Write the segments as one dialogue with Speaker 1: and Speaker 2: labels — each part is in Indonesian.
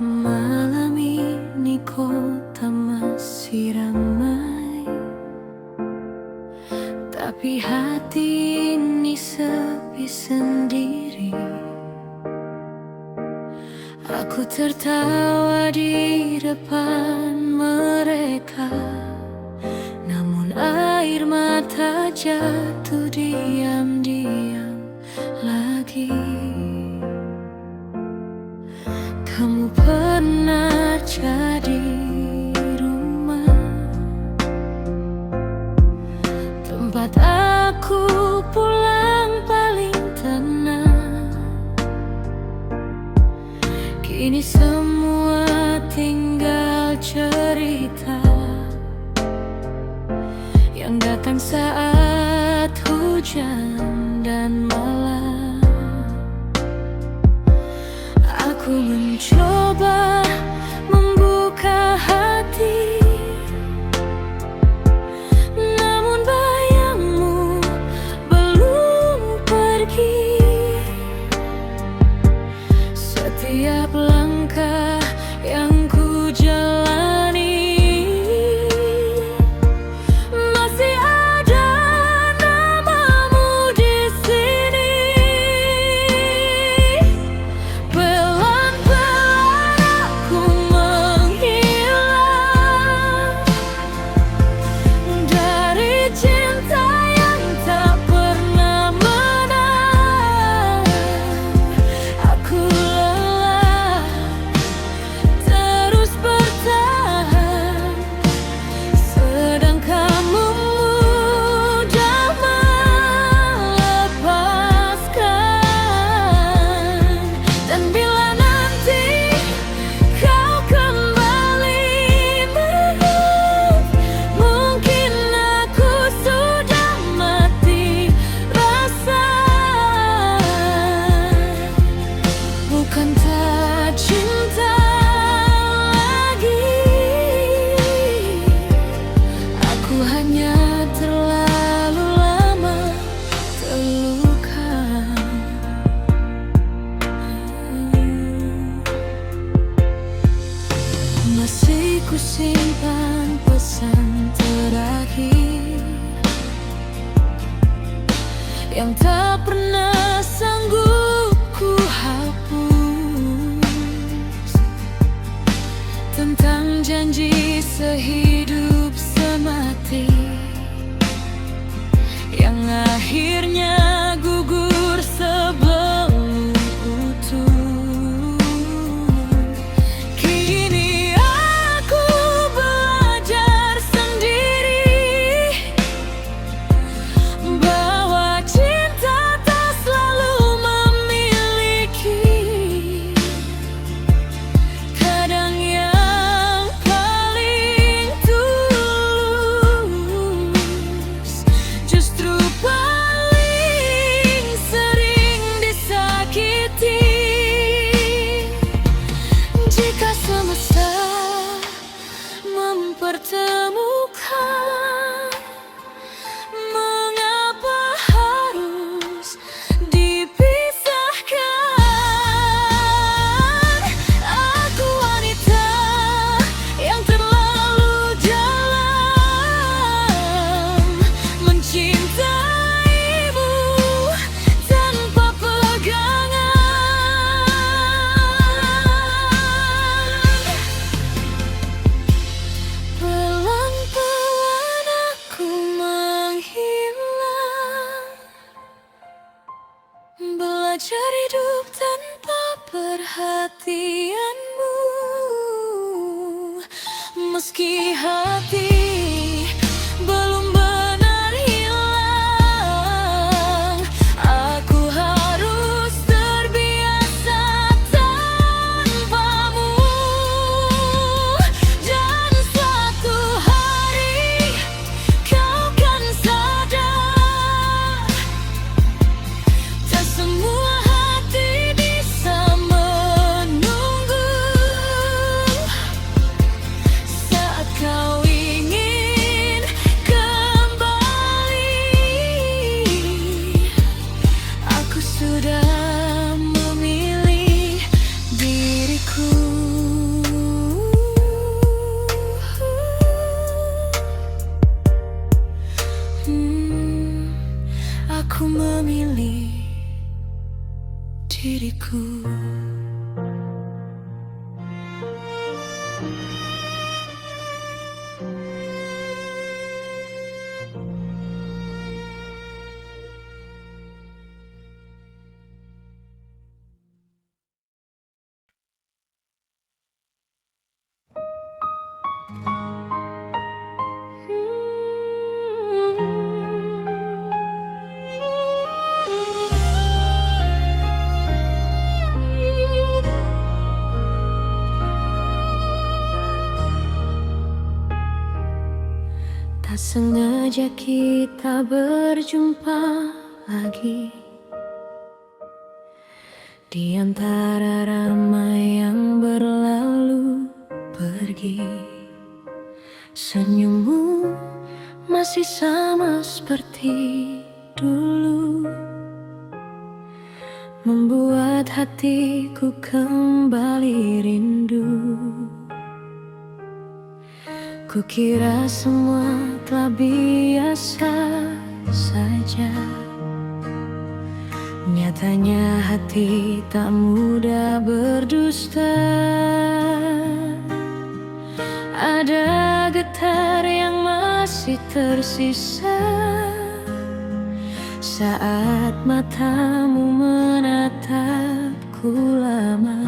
Speaker 1: Malam ini kota masih ramai, tapi hati ini sepi sendiri. Aku tertawa di depan mereka, namun air mata jatuh diam-diam lagi. Kamu pernah jadi rumah, tempat aku pulang paling tenang. Kini semua tinggal cerita yang datang saat hujan dan malam. Aku mencoba membuka hati, namun bayangmu belum pergi. Setiap langkah yang ku jalani masih ada namamu di sini. Pelan-pelan aku menghilang dari cinta yang tak pernah menang. Aku lelah terus bertahan, sedang kamu mudah melepaskan. Dan bila nanti kau kembali melihat, mungkin aku sudah mati rasa. Bukan tak cinta lagi, aku hanya terlalu lama terluka. Masih ku simpan pesan terakhir yang tak pernah sanggup ku hapus, tentang janji sehidup semati yang akhirnya gugur sebelum utuh. Kini aku belajar sendiri bahwa cinta tak selalu memiliki. Kadang yang paling tulus justru paling sering disakiti. Jika semesta mempertemukan, mengapa harus dipisahkan? Aku wanita yang terlalu dalam mencintaimu tanpa pegangan. Pelan-pelan aku menghilang, belajar hidup tanpa perhatianmu. Meski hati belum benar hilang, aku harus terbiasa tanpamu. Dan suatu hari kau kan sadar, tak semua hati bisa menunggu. Tak sengaja kita berjumpa lagi di antara ramai yang berlalu pergi. Senyummu masih sama seperti dulu, membuat hatiku kembali rindu. Kukira semua telah biasa saja, nyatanya hati tak mudah berdusta. Ada getar yang masih tersisa saat matamu menatapku lama.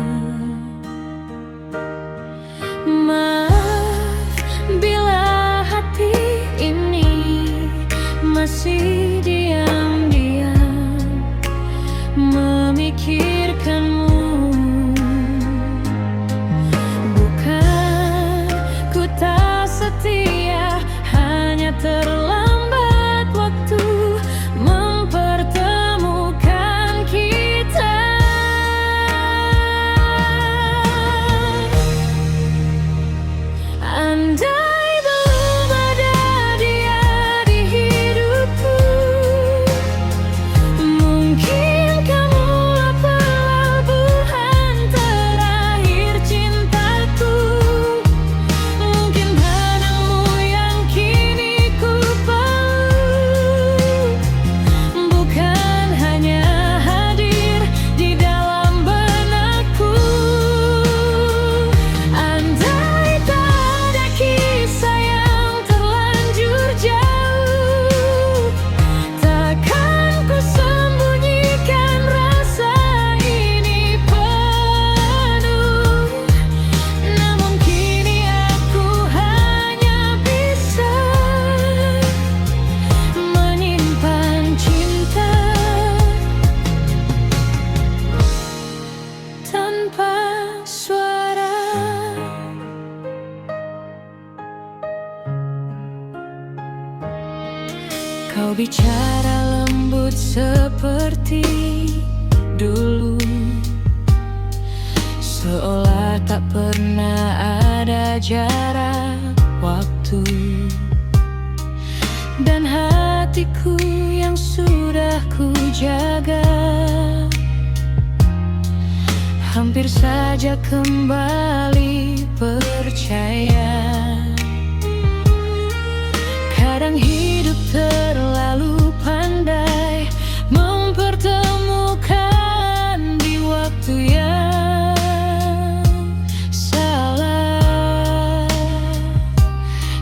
Speaker 1: Maaf bila hati ini masih diam-diam memikirkanmu. Bukan ku tak setia, hanya terlambat waktu mempertemukan kita. Andai belum ada dia di hidupku, mungkin kamulah pelabuhan terakhir cintaku. Mungkin panangmu yang kini ku peluk, bukan hanya hadir di dalam benakku. Andai tak ada kisah yang terlanjur jauh, takkan ku sembunyikan rasa ini penuh. Namun kini aku hanya bisa menyimpan cinta tanpa suara. Kau bicara lembut seperti dulu, seolah tak pernah ada jarak waktu. Dan hatiku yang sudah ku jaga hampir saja kembali percaya. Kadang hidup terlalu pandai mempertemukan di waktu yang salah.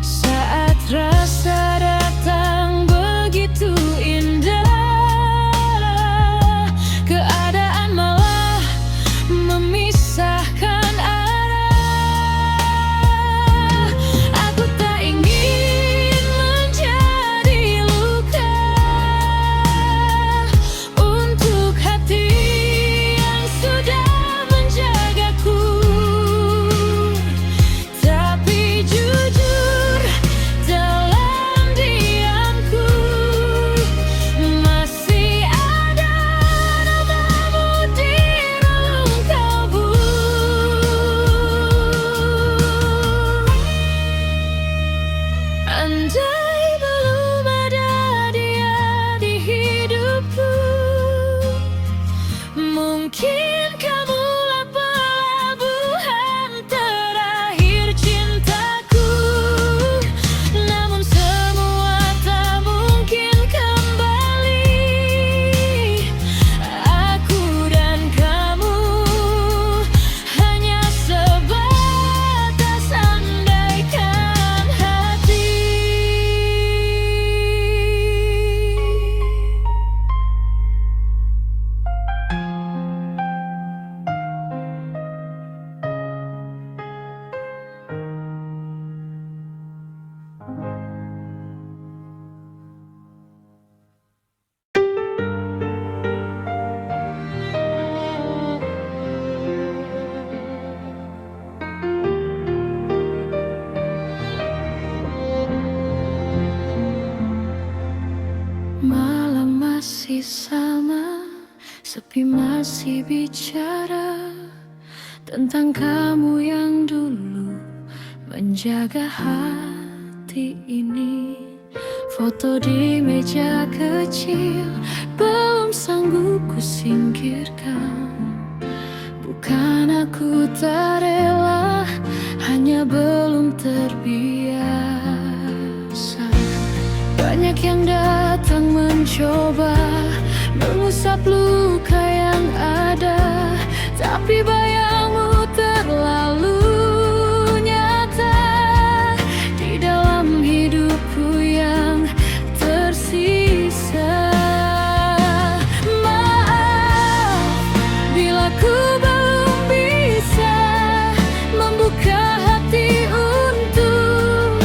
Speaker 1: Saat rasa datang begitu indah, keadaan malah memisahkan arah. tapi masih bicara tentang kamu yang dulu menjaga hati ini. Foto di meja kecil belum sanggup ku singkirkan. Bukan aku tak rela, hanya belum terbiasa. Banyak yang datang mencoba mengusap luka yang ada, tapi bayangmu terlalu nyata di dalam hidupku yang tersisa. Maaf bila ku belum bisa membuka hati untuk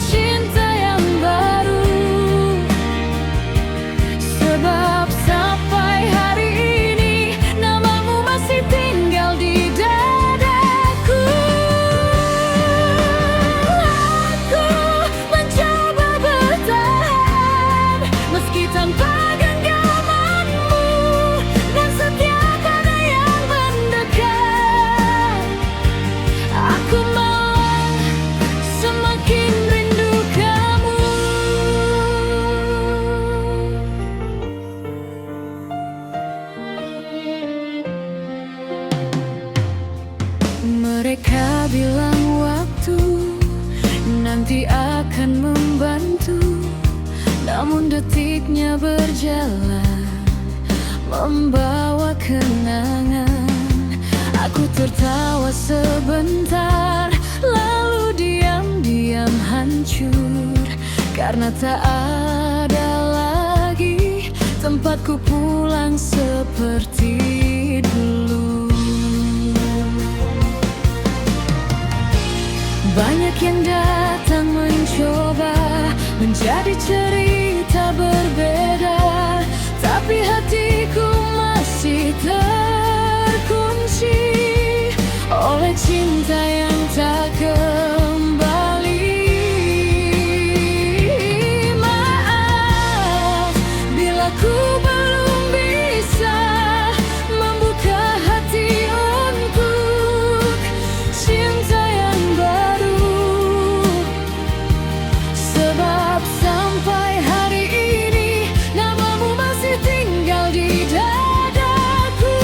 Speaker 1: cinta yang baru, sebab sampai hari ini namamu masih tinggal di dadaku. Aku mencoba bertahan meski tanpa genggamanmu, dan setiap ada yang mendekat, aku malah semakin rindu kamu. Mereka bilang waktu nanti akan membantu, namun detiknya berjalan membawa kenangan. Aku tertawa sebentar, lalu diam-diam hancur, karena tak ada lagi tempatku pulang seperti dulu. Banyak yang datang mencoba menjadi cerita berbeda, tapi hatiku masih terkunci oleh cinta yang tak kembali. Maaf bila ku belum bisa membuka hati untuk cinta yang baru, sebab sampai hari ini namamu masih tinggal di dadaku.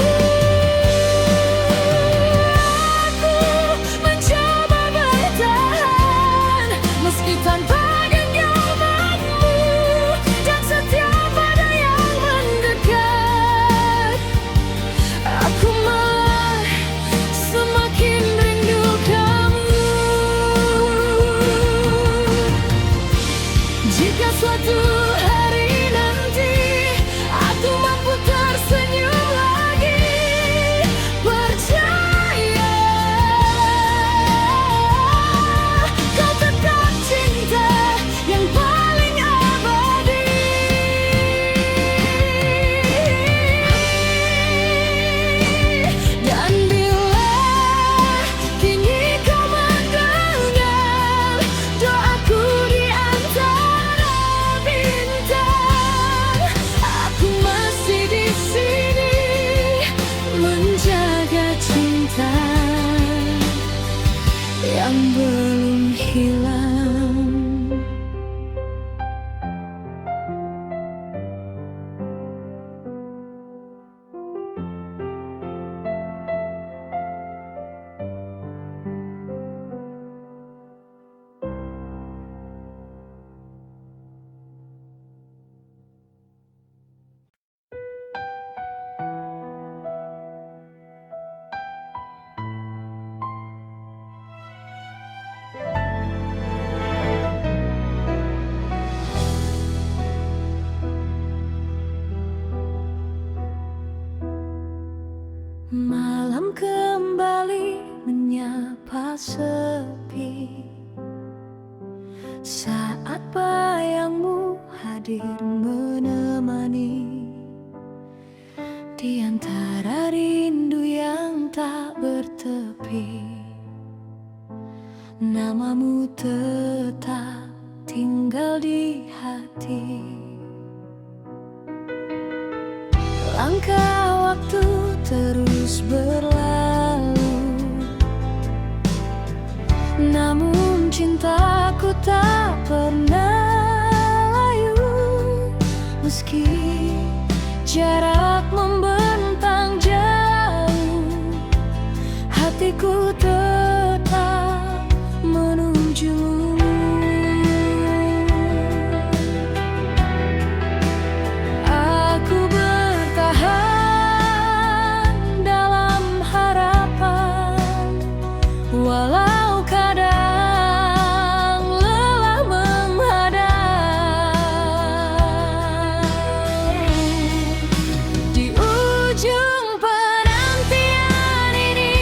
Speaker 1: Aku mencoba bertahan meski tanpa genggamanmu, dan setiap ada yang mendekat, aku malah semakin rindu kamu. Jika suatu hari nanti aku mampu tersenyum lagi, percaya kau tetap cinta yang paling abadi. Dan bila kini kau mendengar doaku di antara bintang, aku masih di sini menjaga cinta yang belum hilang. Malam kembali menyapa sepi, saat bayangmu hadir menemani di antara rindu yang tak bertepi. Namamu tetap tinggal di hati. Langkah waktu terus berlalu, namun cintaku tak pernah layu. Meski jarak membentang jauh, hatiku tetap menuju. Aku bertahan dalam harapan, walau kadang lelah menghadang. Di ujung penantian ini,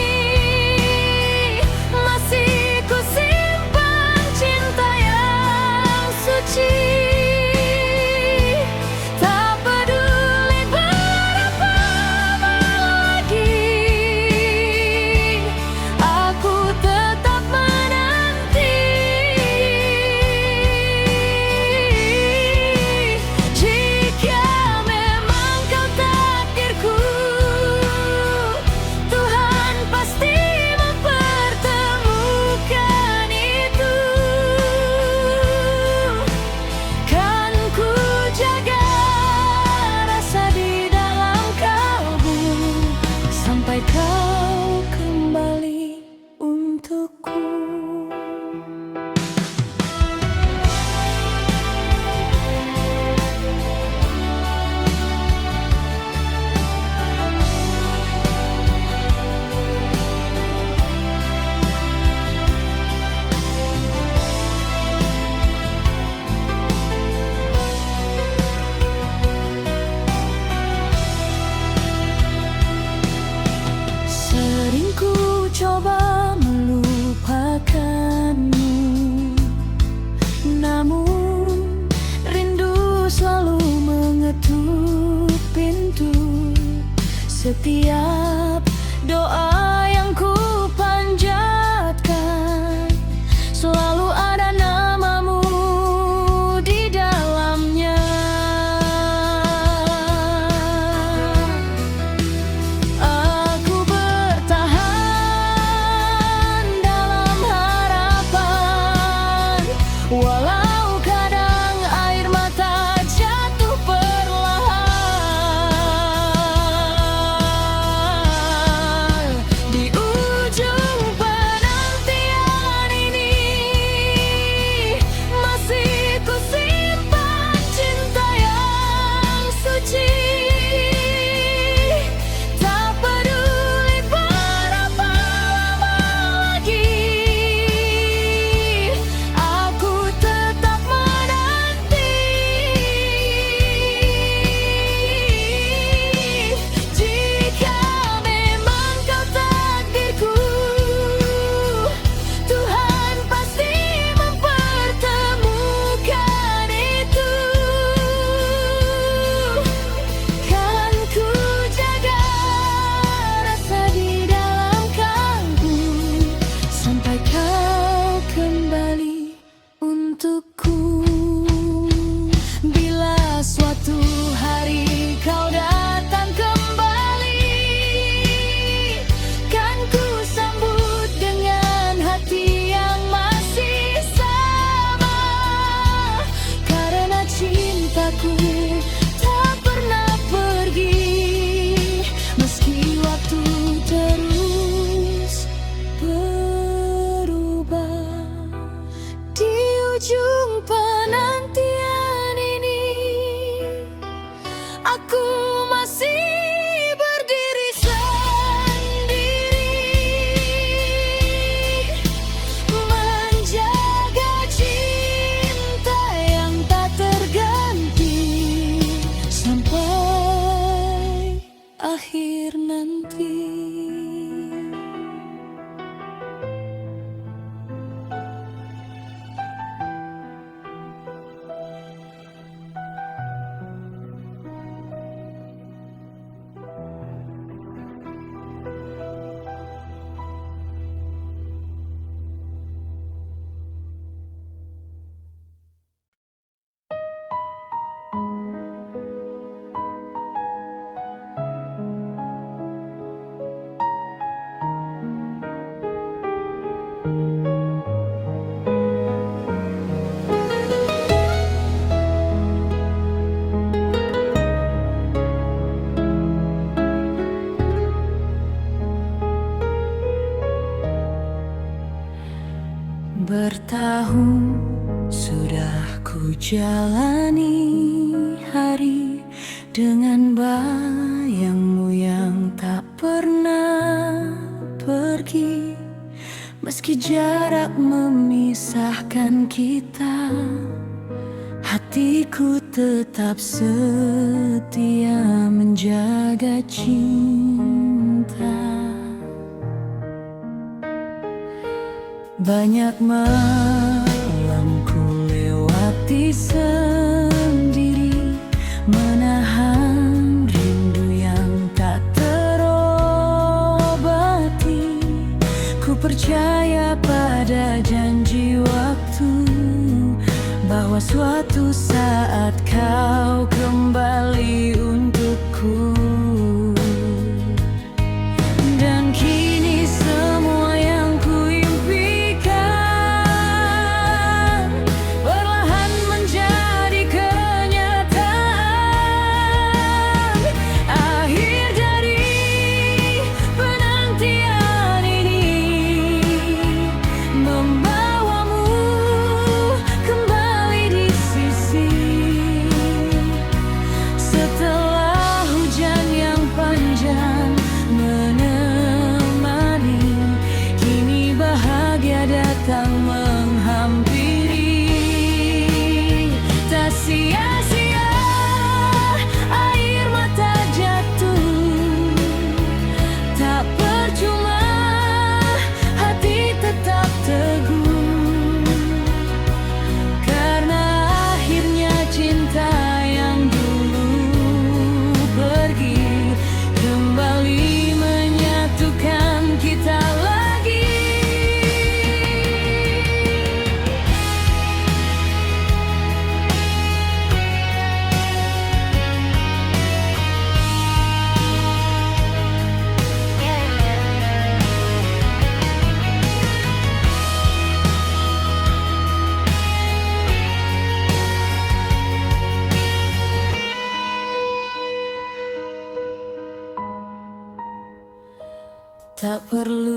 Speaker 1: Bertahun sudah ku jalani hari dengan bayangmu yang tak pernah pergi. Meski jarak memisahkan kita, hatiku tetap setia menjaga cinta. Banyak malam ku lewati sendiri, menahan rindu yang tak terobati. Ku percaya pada janji waktu, bahwa suatu saat kau kembali untukku. Dan kini semua yang ku impikan perlahan menjadi kenyataan. Akhir dari penantian ini, membawamu kembali di sisi. Setelah hujan yang panjang menemani, kini bahagia datang menghampiri. Tak sia-sia air mata jatuh, tak percuma hati tetap teguh. Karena akhirnya cinta yang dulu pergi, kembali menyatukan kita lagi. Tak perlu